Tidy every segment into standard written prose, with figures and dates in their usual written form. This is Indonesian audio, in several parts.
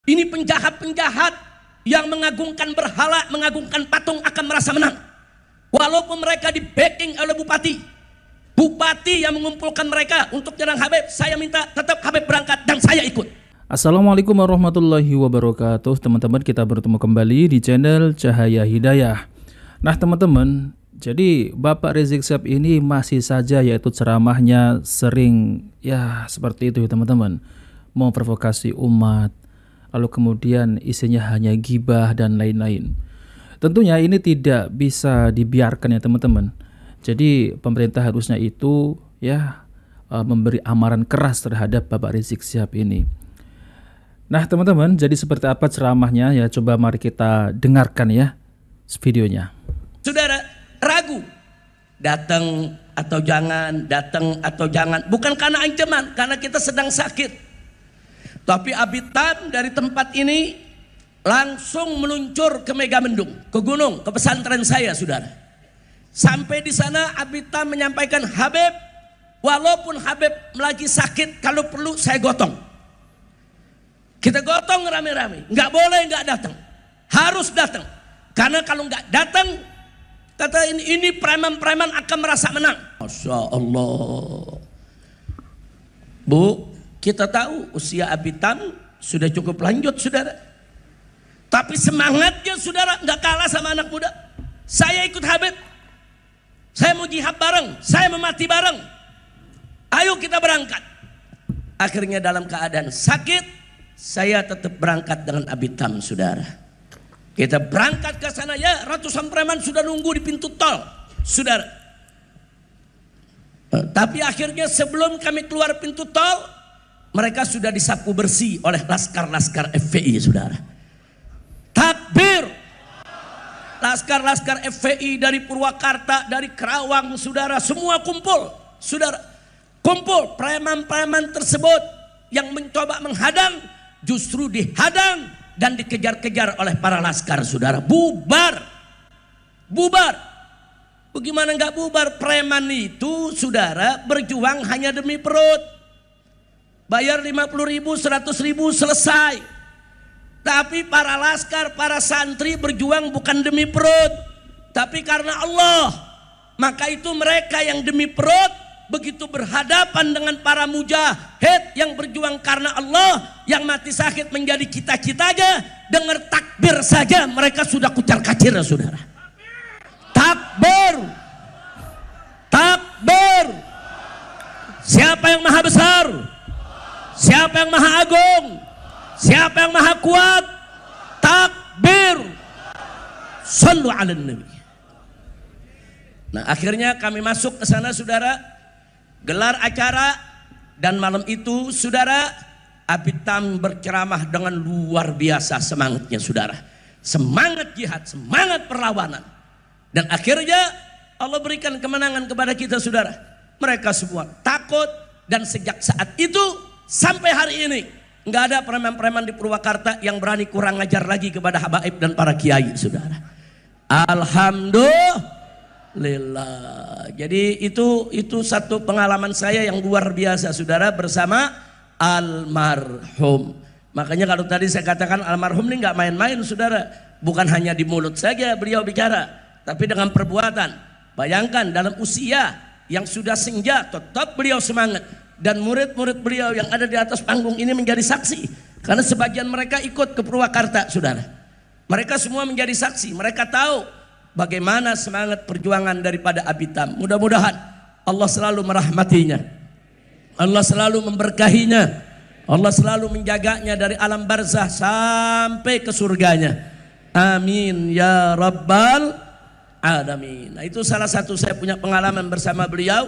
Ini penjahat-penjahat yang mengagungkan berhala, mengagungkan patung akan merasa menang. Walaupun mereka di backing oleh bupati. Bupati yang mengumpulkan mereka untuk nyerang Habib. Saya minta tetap Habib berangkat dan saya ikut. Assalamualaikum warahmatullahi wabarakatuh. Teman-teman, kita bertemu kembali di channel Cahaya Hidayah. Nah teman-teman, jadi Bapak Rizik Syihab ini masih saja yaitu ceramahnya sering ya seperti itu ya teman-teman, memprovokasi umat, lalu kemudian isinya hanya gibah dan lain-lain. Tentunya ini tidak bisa dibiarkan ya teman-teman. Jadi pemerintah harusnya itu ya memberi amaran keras terhadap Bapak Rizik Syihab ini. Nah teman-teman, jadi seperti apa ceramahnya ya, coba mari kita dengarkan ya videonya. Saudara ragu datang atau jangan, bukan karena ancaman, karena kita sedang sakit. Tapi Abitam dari tempat ini langsung meluncur ke Megamendung, ke gunung, ke pesantren saya, saudara. Sampai di sana Abitam menyampaikan, Habib, walaupun Habib lagi sakit, kalau perlu saya gotong. Kita gotong rame-rame, nggak boleh nggak datang, harus datang. Karena kalau nggak datang, kata ini preman-preman akan merasa menang. Masya Allah. Bu, kita tahu usia Abitam sudah cukup lanjut, saudara. Tapi semangatnya, saudara, nggak kalah sama anak muda. Saya ikut Habib, saya mau jihad bareng, saya mau mati bareng. Ayo kita berangkat. Akhirnya dalam keadaan sakit, saya tetap berangkat dengan Abitam, saudara. Kita berangkat ke sana, ya ratusan preman sudah nunggu di pintu tol, saudara. Tapi akhirnya sebelum kami keluar pintu tol, mereka sudah disapu bersih oleh laskar-laskar FPI, saudara. Takbir! Laskar-laskar FPI dari Purwakarta, dari Kerawang, saudara, semua kumpul, saudara. Kumpul, preman-preman tersebut yang mencoba menghadang, justru dihadang dan dikejar-kejar oleh para laskar, saudara. Bubar, bubar. Bagaimana nggak bubar? Preman itu, saudara, berjuang hanya demi perut. Bayar 50.000, 100.000, selesai. Tapi para laskar, para santri berjuang bukan demi perut, tapi karena Allah. Maka itu mereka yang demi perut begitu berhadapan dengan para mujahid yang berjuang karena Allah, yang mati sakit menjadi cita-citanya, dengar takbir saja mereka sudah kucar-kacir, saudara. Takbir, takbir. Siapa yang maha besar? Siapa yang maha agung? Siapa yang maha kuat? Takbir. Sallu ala nabi. Nah akhirnya kami masuk ke sana, saudara. Gelar acara, dan malam itu, saudara, Abitam berceramah dengan luar biasa semangatnya, saudara. Semangat jihad, semangat perlawanan. Dan akhirnya Allah berikan kemenangan kepada kita, saudara. Mereka semua takut, dan sejak saat itu sampai hari ini nggak ada preman-preman di Purwakarta yang berani kurang ajar lagi kepada habaib dan para kiai, saudara. Alhamdulillah. Jadi itu satu pengalaman saya yang luar biasa, saudara, bersama almarhum. Makanya kalau tadi saya katakan almarhum ini nggak main-main, saudara. Bukan hanya di mulut saja beliau bicara, tapi dengan perbuatan. Bayangkan dalam usia yang sudah senja tetap beliau semangat. Dan murid-murid beliau yang ada di atas panggung ini menjadi saksi. Karena sebagian mereka ikut ke Purwakarta, saudara. Mereka semua menjadi saksi. Mereka tahu bagaimana semangat perjuangan daripada Abitam. Mudah-mudahan Allah selalu merahmatinya, Allah selalu memberkahinya, Allah selalu menjaganya dari alam barzah sampai ke surganya. Amin ya rabbal alamin. Nah, itu salah satu saya punya pengalaman bersama beliau.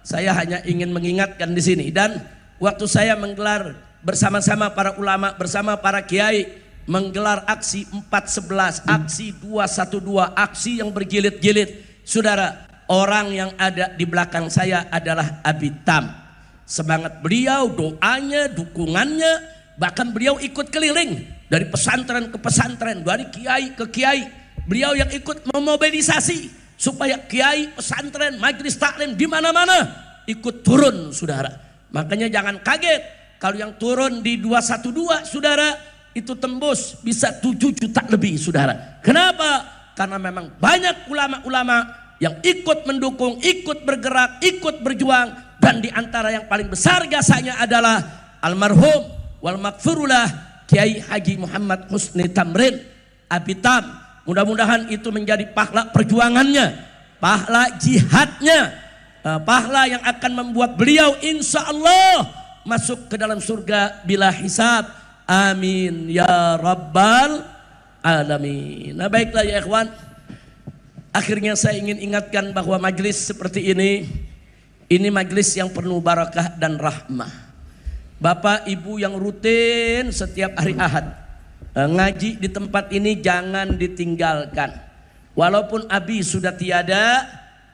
Saya hanya ingin mengingatkan di sini. Dan waktu saya menggelar bersama-sama para ulama, bersama para kiai, menggelar aksi 411, aksi 212, aksi yang berjilid-jilid, saudara, orang yang ada di belakang saya adalah Abitam. Semangat beliau, doanya, dukungannya, bahkan beliau ikut keliling dari pesantren ke pesantren, dari kiai ke kiai. Beliau yang ikut memobilisasi supaya kiai, pesantren, majelis taklim di mana-mana ikut turun, saudara. Makanya jangan kaget kalau yang turun di 212, saudara, itu tembus bisa 7 juta lebih, saudara. Kenapa? Karena memang banyak ulama-ulama yang ikut mendukung, ikut bergerak, ikut berjuang. Dan di antara yang paling besar jasanya adalah almarhum wal maghfurullah Kiai Haji Muhammad Husni Tamrin Abitam. Mudah-mudahan itu menjadi pahala perjuangannya, pahala jihadnya, pahala yang akan membuat beliau insya Allah masuk ke dalam surga bila hisab. Amin ya rabbal alamin. Nah baiklah ya ikhwan, akhirnya saya ingin ingatkan bahwa majlis seperti ini majlis yang penuh barakah dan rahmah. Bapak ibu yang rutin setiap hari Ahad ngaji di tempat ini jangan ditinggalkan. Walaupun Abi sudah tiada,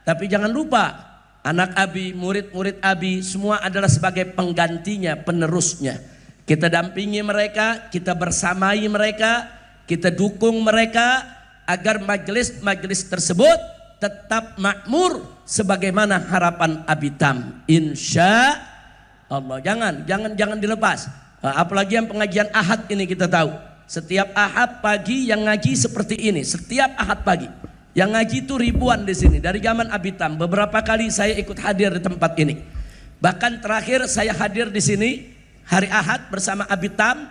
tapi jangan lupa anak Abi, murid-murid Abi semua adalah sebagai penggantinya, penerusnya. Kita dampingi mereka, kita bersamai mereka, kita dukung mereka agar majelis-majelis tersebut tetap makmur sebagaimana harapan Abitam. Insya Allah. Jangan dilepas. Apalagi yang pengajian Ahad ini kita tahu. Setiap Ahad pagi yang ngaji seperti ini. Setiap Ahad pagi. Yang ngaji itu ribuan di sini dari zaman Abitam. Beberapa kali saya ikut hadir di tempat ini. Bahkan terakhir saya hadir di sini hari Ahad bersama Abitam.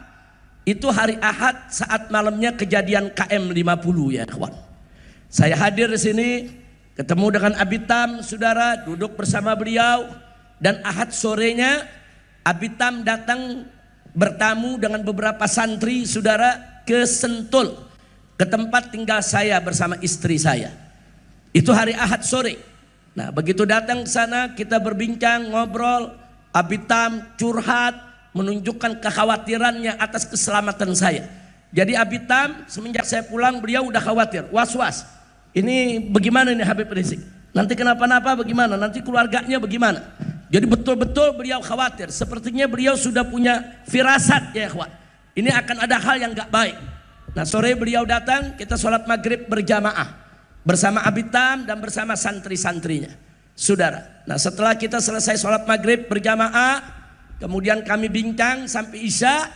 Itu hari Ahad saat malamnya kejadian KM 50 ya kawan. Saya hadir di sini ketemu dengan Abitam, saudara, duduk bersama beliau. Dan Ahad sorenya Abitam datang bertamu dengan beberapa santri saudara ke Sentul, ke tempat tinggal saya bersama istri saya. Itu hari Ahad sore. Nah begitu datang ke sana kita berbincang, ngobrol. Abitam curhat, menunjukkan kekhawatirannya atas keselamatan saya. Jadi Abitam semenjak saya pulang beliau udah khawatir, was-was. Ini bagaimana nih Habib Rizik? Nanti kenapa-napa bagaimana? Nanti keluarganya bagaimana? Jadi betul-betul beliau khawatir. Sepertinya beliau sudah punya firasat ya ikhwan. Ini akan ada hal yang gak baik. Nah sore beliau datang, kita sholat maghrib berjamaah bersama Abitam dan bersama santri-santrinya, saudara. Nah setelah kita selesai sholat maghrib berjamaah, kemudian kami bincang sampai Isya.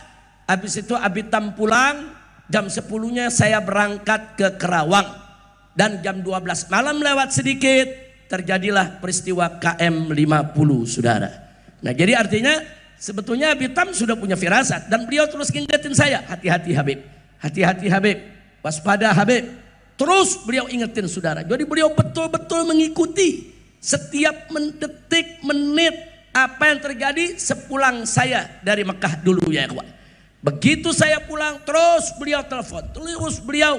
Habis itu Abitam pulang, jam 10-nya saya berangkat ke Kerawang. Dan jam 12 malam lewat sedikit terjadilah peristiwa KM 50 saudara. Nah jadi artinya sebetulnya Abitam sudah punya firasat. Dan beliau terus ngingetin saya, hati-hati Habib, hati-hati Habib, waspada Habib. Terus beliau ingetin saudara. Jadi beliau betul-betul mengikuti setiap detik, menit apa yang terjadi sepulang saya dari Mekah dulu ya ikhwan. Begitu saya pulang terus beliau telepon, terus beliau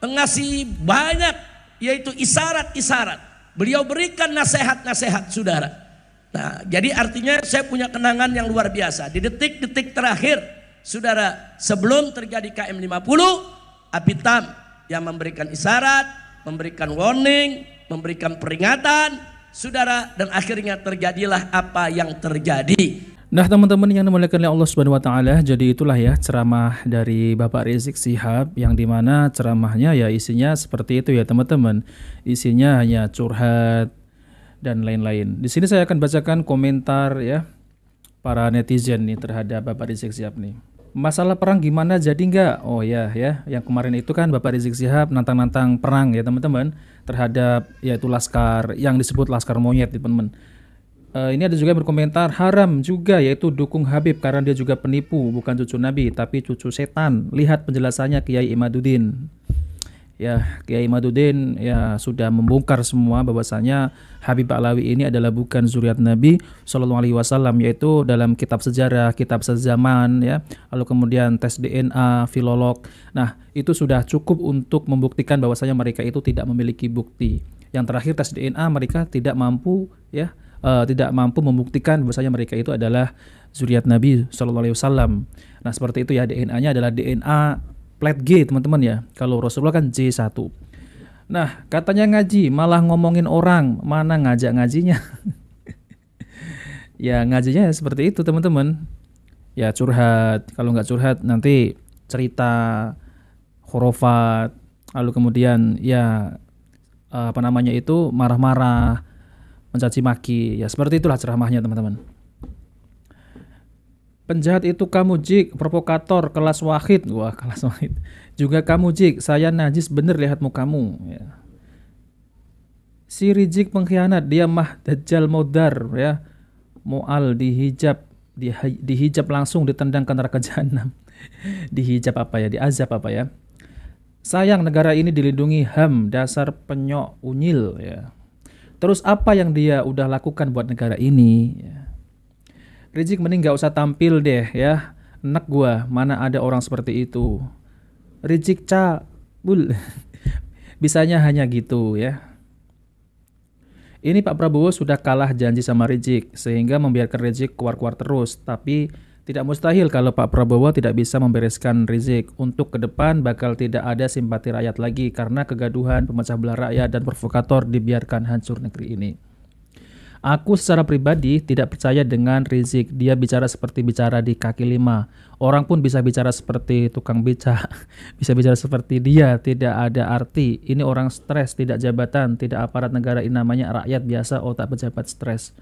ngasih banyak yaitu isyarat-isyarat. Beliau berikan nasihat-nasihat saudara. Nah jadi artinya saya punya kenangan yang luar biasa. Di detik-detik terakhir saudara sebelum terjadi KM 50, Abitam yang memberikan isyarat, memberikan warning, memberikan peringatan saudara, dan akhirnya terjadilah apa yang terjadi. Nah teman-teman yang dimuliakan oleh Allah Subhanahu Wa Taala, jadi itulah ya ceramah dari Bapak Rizik Syihab yang dimana ceramahnya ya isinya seperti itu ya teman-teman, isinya hanya curhat dan lain-lain. Di sini saya akan bacakan komentar ya para netizen nih terhadap Bapak Rizik Syihab nih. Masalah perang gimana, jadi nggak? Oh ya yang kemarin itu kan Bapak Rizik Syihab nantang-nantang perang ya teman-teman terhadap yaitu laskar yang disebut laskar monyet teman-teman. Ini ada juga yang berkomentar haram juga yaitu dukung Habib karena dia juga penipu, bukan cucu Nabi tapi cucu setan. Lihat penjelasannya Kiai Imaduddin. Ya Kiai Imaduddin ya sudah membongkar semua bahwasanya Habib Alawi ini adalah bukan zuriat Nabi Shallallahu Alaihi Wasallam, yaitu dalam kitab sejarah, kitab sezaman ya. Lalu kemudian tes DNA, filolog. Nah itu sudah cukup untuk membuktikan bahwasanya mereka itu tidak memiliki bukti. Yang terakhir tes DNA mereka tidak mampu ya. Tidak mampu membuktikan bahwasanya mereka itu adalah zuriat Nabi Shallallahu Alaihi Wasallam. Nah seperti itu ya, DNA-nya adalah DNA plat G teman-teman ya. Kalau Rasulullah kan J1. Nah katanya ngaji malah ngomongin orang, mana ngajak ngajinya? Ya ngajinya seperti itu teman-teman. Ya curhat, kalau nggak curhat nanti cerita khurafat, lalu kemudian ya apa namanya itu marah-marah, mencaci maki, ya seperti itulah ceramahnya teman-teman. Penjahat itu kamu Jik, provokator kelas wahid. Wah, kelas wahid. Juga kamu Jik, saya najis bener lihat mukamu. Ya. Si Rizik pengkhianat, dia mah dajjal modar ya. Mu'al dihijab, dihijab langsung ditendang ke neraka jahanam. Dihijab apa ya? Diazab apa ya? Sayang negara ini dilindungi HAM, dasar penyok unyil ya. Terus apa yang dia udah lakukan buat negara ini ya. Rizik mending gak usah tampil deh ya. Enak gua, mana ada orang seperti itu. Rizik cabul. Bisanya hanya gitu ya. Ini Pak Prabowo sudah kalah janji sama Rizik, sehingga membiarkan Rizik keluar-keluar terus. Tapi tidak mustahil kalau Pak Prabowo tidak bisa membereskan Rizik. Untuk ke depan bakal tidak ada simpati rakyat lagi, karena kegaduhan, pemecah belah rakyat, dan provokator dibiarkan hancur negeri ini. Aku secara pribadi tidak percaya dengan Rizik. Dia bicara seperti bicara di kaki lima. Orang pun bisa bicara seperti tukang beca. Bisa bicara seperti dia. Tidak ada arti. Ini orang stres, tidak jabatan, tidak aparat negara. Ini namanya rakyat biasa, otak pejabat stres.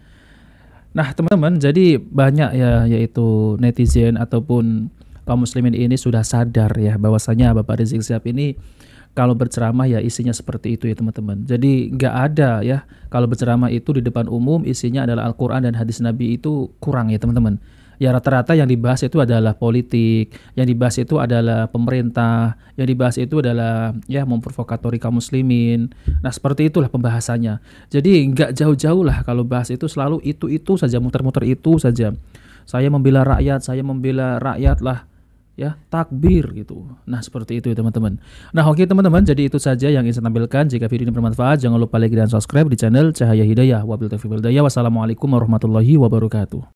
Nah teman-teman, jadi banyak ya, yaitu netizen ataupun kaum muslimin ini sudah sadar ya bahwasanya Bapak Rizik Syihab ini kalau berceramah ya isinya seperti itu ya teman-teman. Jadi nggak ada ya, kalau berceramah itu di depan umum isinya adalah Al-Quran dan hadis Nabi, itu kurang ya teman-teman. Ya rata-rata yang dibahas itu adalah politik, yang dibahas itu adalah pemerintah, yang dibahas itu adalah ya memprovokatori kaum muslimin. Nah seperti itulah pembahasannya. Jadi nggak jauh-jauh lah kalau bahas itu, selalu itu saja, muter-muter itu saja. Saya membela rakyat lah. Ya, takbir gitu. Nah, seperti itu ya teman-teman. Nah, oke teman-teman, jadi itu saja yang ingin saya tampilkan. Jika video ini bermanfaat, jangan lupa like dan subscribe di channel Cahaya Hidayah. Wabillahi taufiq wal hidayah. Wassalamualaikum warahmatullahi wabarakatuh.